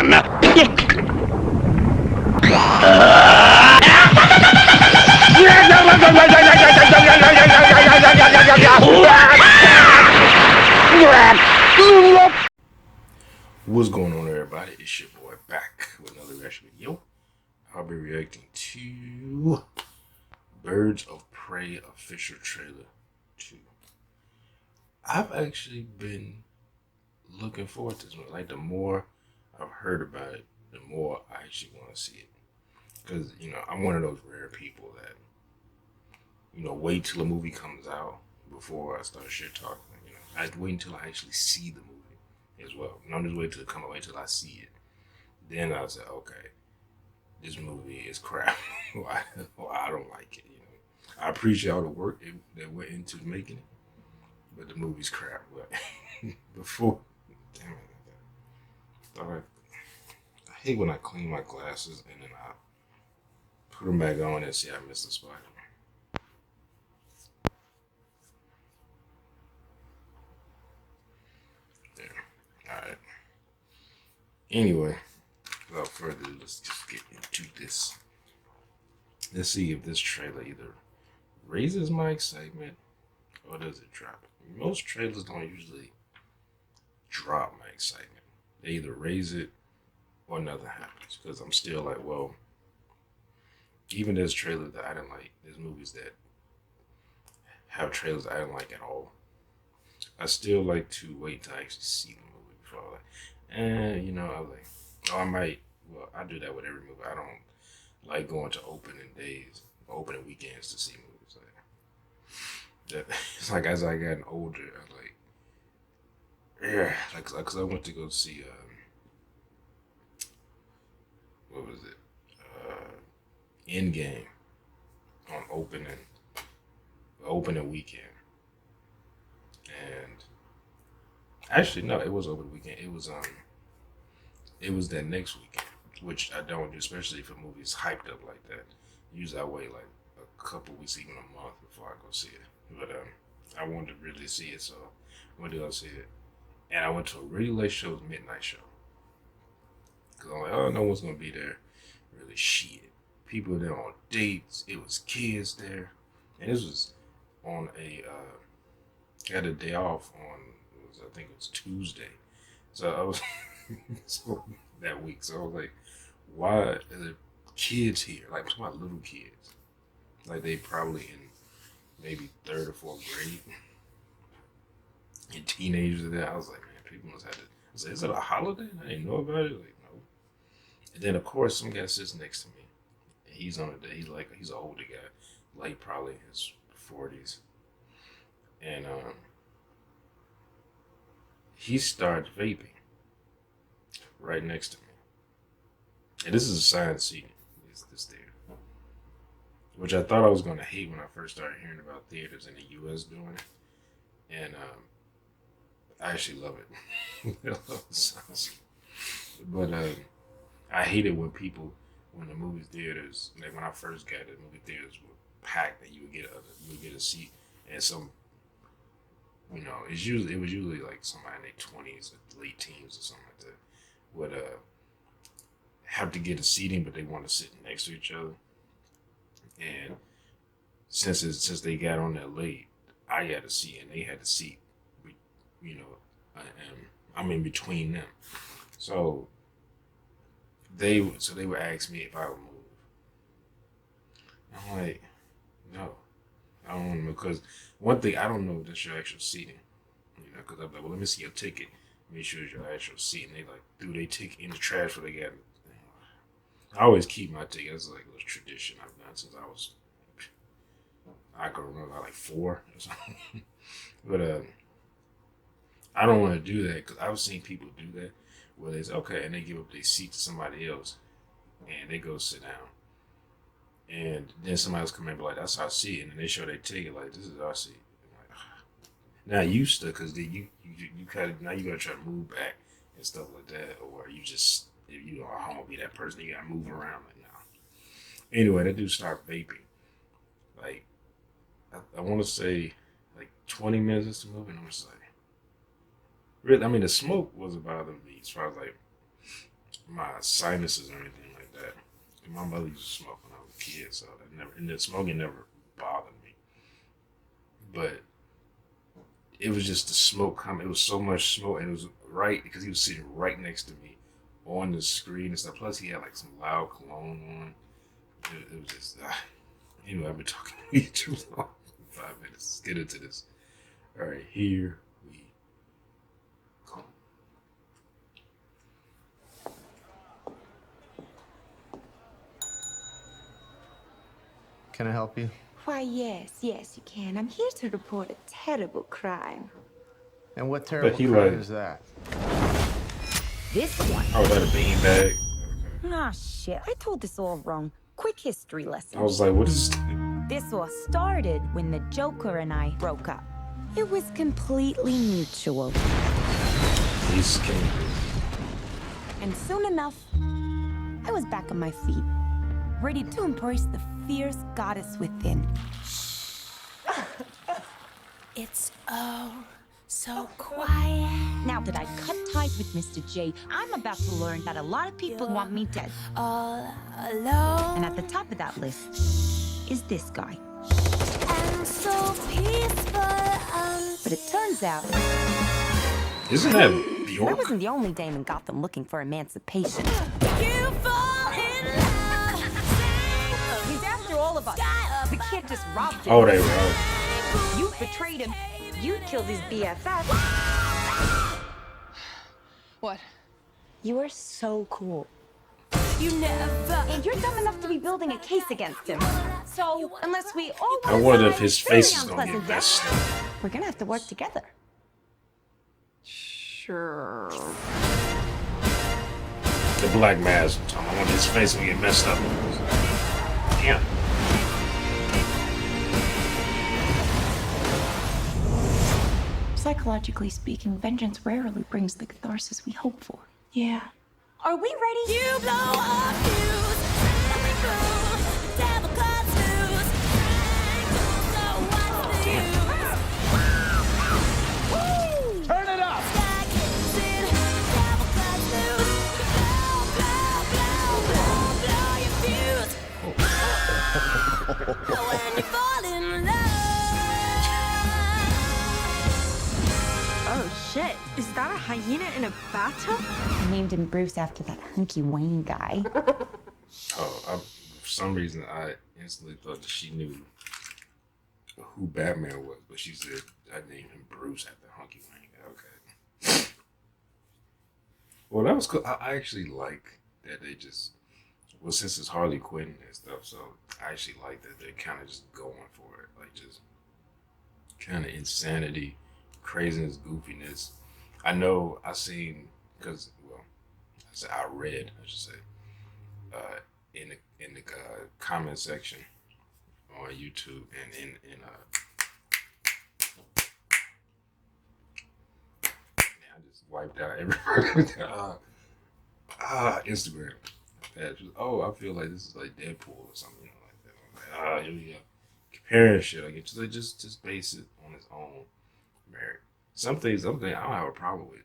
What's going on, everybody? It's your boy back with another reaction video. I'll be reacting to Birds of Prey official trailer 2. I've actually been looking forward to this one. Like, the more I've heard about it, the more I actually want to see it. Because, I'm one of those rare people that, wait till a movie comes out before I start shit talking. I wait until I actually see the movie as well. Not just wait till it come away till I see it. Then I'll say, okay, this movie is crap. Why I don't like it. I appreciate all the work that went into making it, but the movie's crap. But before, damn it, I hate when I clean my glasses and then I put them back on and see I missed the spot. Alright. Anyway, without further ado, let's just get into this. Let's see if this trailer either raises my excitement or does it drop it. Most trailers don't usually drop my excitement. They either raise it or nothing happens. Because I'm still like, well, even there's trailers that I didn't like. There's movies that have trailers that I didn't like at all. I still like to wait till I actually see the movie before I I was like, oh, I might. Well, I do that with every movie. I don't like going to opening days, opening weekends to see movies. Like that. It's like as I gotten older, I like, yeah, like, cause I went to go see what was it, Endgame on opening weekend. And actually, no, it was over the weekend. It was that next weekend, which I don't do, especially if a movie's hyped up like that. Usually, I wait like a couple weeks, even a month, before I go see it. But I wanted to really see it, so I went to go see it. And I went to a really late show, midnight show, because I'm like, oh, no one's gonna be there. Really, shit. People there on dates. It was kids there, and this was on had a day off on, I think it was Tuesday. So I was so that week. So I was like, why are there kids here? Like, I'm talking about little kids. Like, they probably in maybe 3rd or 4th grade. And teenagers there. I was like, man, people must have to. I said, is it a holiday? I didn't know about it. Like, no. And then, of course, some guy sits next to me. And he's on a day. He's an older guy. Like, probably in his 40s. And he started vaping right next to me. And this is assigned seating. This theater, which I thought I was going to hate when I first started hearing about theaters in the U.S. doing it. And I actually love it. I love the sounds. But I hate it when the movie theaters, like when I first got it, movie theaters were packed and you would get a seat, and some, it was usually like somebody in their 20s or late teens or something like that would have to get a seating, but they want to sit next to each other. And since they got on there late, I got a seat and they had a seat, I'm in between them. So they would ask me if I would move. I'm like, no, I don't want to move, because one thing, I don't know if that's your actual seating. Because I'm like, well, let me see your ticket, make sure it's your actual seat. And they like threw their ticket in the trash where they got it. I always keep my ticket. That's like a tradition I've done since I can remember, like 4 or something. But I don't want to do that, because I've seen people do that where they say, okay, and they give up their seat to somebody else and they go sit down. And then somebody else come in and be like, that's our seat. And then they show their ticket like, this is our seat. I'm like, now you stuck, because you kind of, now you got to try to move back and stuff like that. Or you just, if you are home, be that person, you got to move around. Like, no. Anyway, that dude started vaping. Like, I want to say like 20 minutes into the movie, and I'm just like, really? I mean, the smoke wasn't bothering me as far as like, my sinuses or anything like that. And my mother used to smoke when I was a kid, so that never, and the smoking never bothered me. But it was just the smoke coming. It was so much smoke, and it was right because he was sitting right next to me on the screen and stuff. Plus, he had like some loud cologne on. It was just, anyway, I've been talking way too long. 5 minutes. Let's get into this. All right, here we go. Can I help you? Why, yes, you can. I'm here to report a terrible crime. And what terrible crime is that? This one. Oh, is that a beanbag? Ah, shit. I told this all wrong. Quick history lesson. I was like, what is this? This all started when the Joker and I broke up. It was completely mutual. He's skinny. And soon enough, I was back on my feet, ready to embrace the fierce goddess within. It's so quiet. Now that I cut ties with Mr. J, I'm about to learn that a lot of people want me dead. All alone. And at the top of that list is this guy. And so peaceful. But it turns out Isn't that I Bjork? wasn't the only dame in Gotham looking for emancipation. You fall in love. He's after all of us. The kid just robbed him. Oh, they were. You betrayed him. You killed his BFF. What? You are so cool. You never. And you're dumb enough to be building a case against him. So, unless we all I want wonder to if his die a face is very gonna get unpleasant messed death, up. we're gonna have to work together. Sure. The black mask. I wonder his face gonna get messed up. Damn. Psychologically speaking, vengeance rarely brings the catharsis we hope for. Yeah. Are we ready? You blow up fuse. Devil cuts loose. So what's the use? Woo! Turn it up! Sky kissing. Devil cuts loose. Blow your fuse. When you fall in love. Oh shit. Is that a hyena in a bathtub? I named him Bruce after that hunky Wayne guy. Oh, for some reason, I instantly thought that she knew who Batman was, but she said I named him Bruce after Hunky Wayne. Okay. Well, that was cool. I actually like that they just, well, since it's Harley Quinn and stuff, so I actually like that they're kind of just going for it, like just kind of insanity, craziness, goofiness. I know I seen because I read, I should say, in the comment section on YouTube and in I just wiped out every Instagram. That was, oh, I feel like this is like Deadpool or something like that. I'm like, here we go, comparing shit. Like, just base it on its own merit. Something I don't have a problem with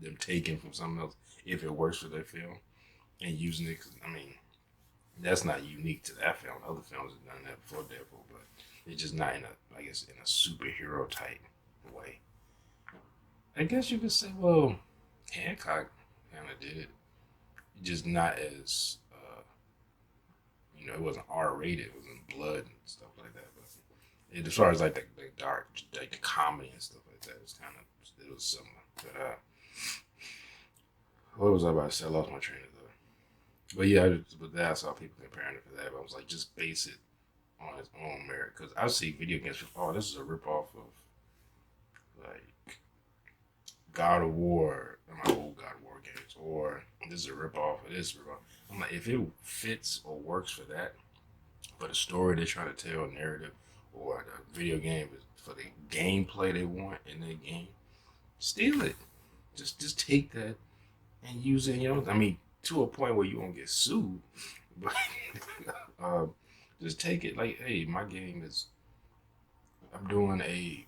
them taking from something else if it works for their film and using it. 'Cause, I mean, that's not unique to that film. Other films have done that before Deadpool, but it's just not in a superhero type way. I guess you could say, well, Hancock kind of did it. Just not as, it wasn't R-rated. It wasn't blood and stuff like that. But as far as like the dark, like the comedy and stuff like that, it was similar. But what was I about to say? I lost my train of thought. But yeah, I saw people comparing it for that. But I was like, just base it on its own merit. Because I see video games, oh, this is a ripoff of like God of War, my old God of War games, or this is a ripoff of this ripoff. I'm like, if it fits or works for that, for the story they're trying to tell, narrative, or the video game for the gameplay they want in their game, steal it. Just take that and use it. I mean, to a point where you won't get sued, but just take it. Like, hey, my game is. I'm doing I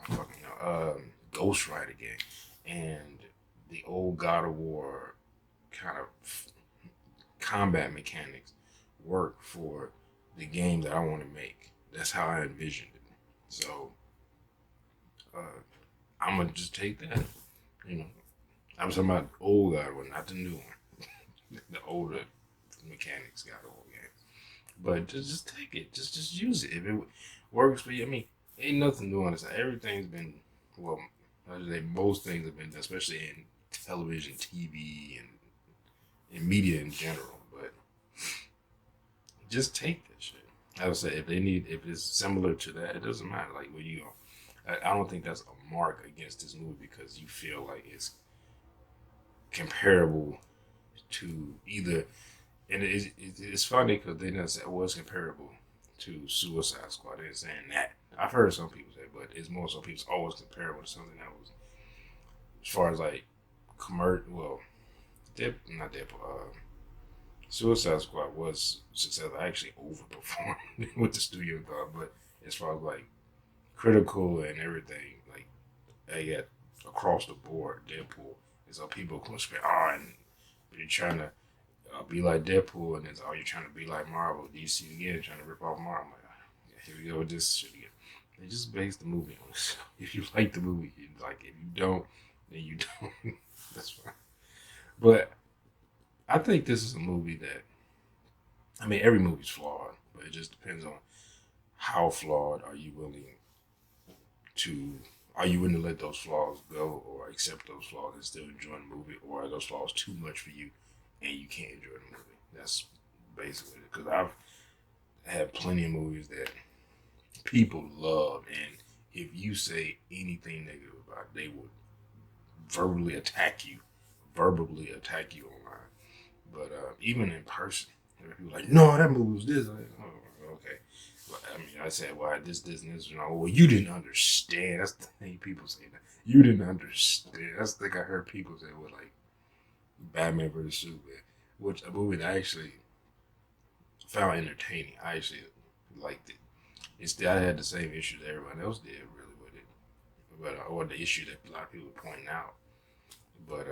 don't fucking know, Ghost Rider game, and the old God of War kind of combat mechanics work for the game that I want to make. That's how I envisioned it. So I'm gonna just take that. You know, I'm talking about the old God one, not the new one. The older mechanics got old games. But just take it. Just use it. If it works for you, I mean, ain't nothing new on this. Everything's been, well, I should say most things have been done, especially in television, TV, and in media in general. But just take that shit. I would say if it's similar to that, it doesn't matter. Like where you go. I don't think that's a mark against this movie because you feel like it's comparable to either. And it's funny because they didn't say it was comparable to Suicide Squad. They're saying that. I've heard some people say, but it's more so people's always comparable to something that was, as far as like, not Deadpool. Suicide Squad was successful. I actually overperformed what the studio thought, but as far as like critical and everything, like I got across the board, Deadpool. And so people compare, and you're trying to be like Deadpool, and it's you're trying to be like Marvel, DC again, trying to rip off Marvel. I'm like, here we go with this shit again. They just base the movie on this. If you like the movie, you like it. If you don't, then you don't. That's fine. But I think this is a movie that, I mean, every movie's flawed, but it just depends on how flawed are you willing to let those flaws go or accept those flaws and still enjoy the movie, or are those flaws too much for you and you can't enjoy the movie? That's basically it. Because I've had plenty of movies that people love, and if you say anything negative about it, they would verbally attack you online. But even in person, people are like, no, that movie was this. Like, oh, okay. But, I mean, I said, well, this, and this. Well, you didn't understand. That's the thing people say. That you didn't understand. That's the thing I heard people say with like Batman vs Superman, which a movie that I actually found entertaining. I actually liked it. I had the same issue that everyone else did, really, with it. But or the issue that a lot of people were pointing out. But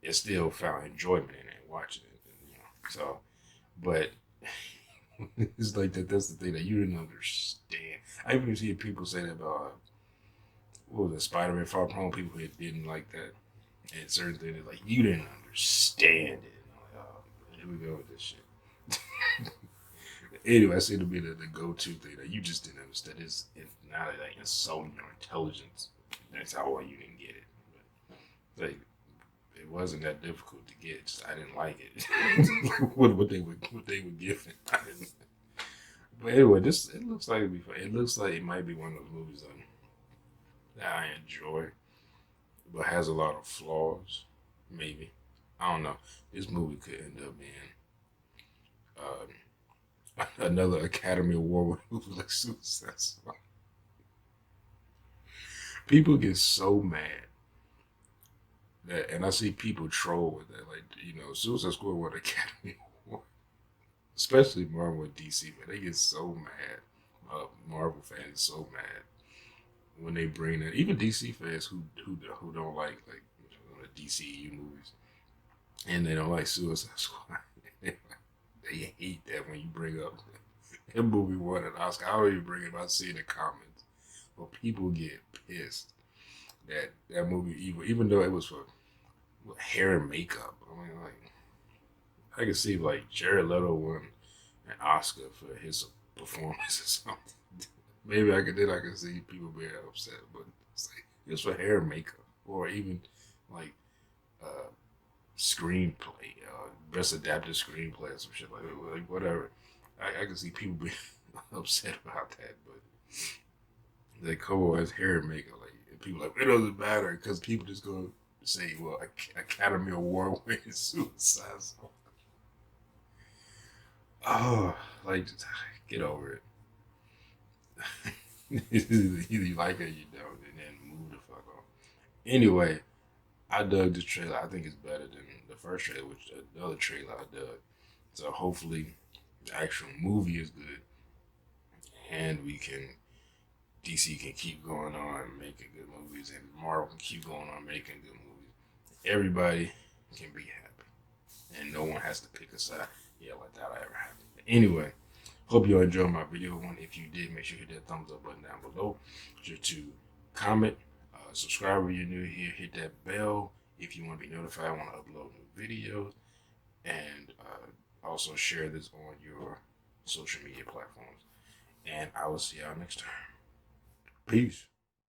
it still found enjoyment in it, watching it. You know. So, but it's like that. That's the thing that you didn't understand. I even see people say that about what was it, Spider-Man Far From Home. People who didn't like that, and certain things like you didn't understand it. And I'm like, oh, here we go with this shit. Anyway, I see it to be the go-to thing that you just didn't understand. It's not like insulting your intelligence. That's how you didn't get it. But, like, it wasn't that difficult to get. Just, I didn't like it. what they were giving. I didn't. But anyway, it looks like it'd be fun. It looks like it might be one of those movies that I enjoy, but has a lot of flaws. Maybe, I don't know. This movie could end up being another Academy Award movie like Suicide Squad. People get so mad that, and I see people troll with that, like, you know, Suicide Squad won an Academy Award, especially Marvel and DC. Man, they get so mad. Marvel fans so mad when they bring that. Even DC fans who don't like the DCU movies, and they don't like Suicide Squad. They hate that when you bring up that movie won an Oscar. I don't even bring it up. I see the comments. But people get pissed that movie, even though it was for hair and makeup. I mean, like, I can see like Jared Leto won an Oscar for his performance or something. Maybe I can see people being upset, but it's like it's for hair and makeup, or even like screenplay, best adapted screenplay or some shit like whatever. I can see people being upset about that, but they come on as hair and makeup, like, and people like, it doesn't matter because people just gonna say, well, Academy Award winning Suicide Squad. Oh, like, just get over it. Either you like it or you don't, and then move the fuck on. Anyway, I dug this trailer. I think it's better than the first trailer, which the other trailer I dug. So hopefully the actual movie is good, and DC can keep going on making good movies, and Marvel can keep going on making good movies. Everybody can be happy. one has to pick a side. Yeah, like that ever happened. Anyway, hope you enjoyed my video one. If you did, make sure you hit that thumbs up button down below. Sure to comment, subscribe if you're new here, hit that bell if you want to be notified when I upload new videos, and also share this on your social media platforms. And I will see y'all next time. Peace.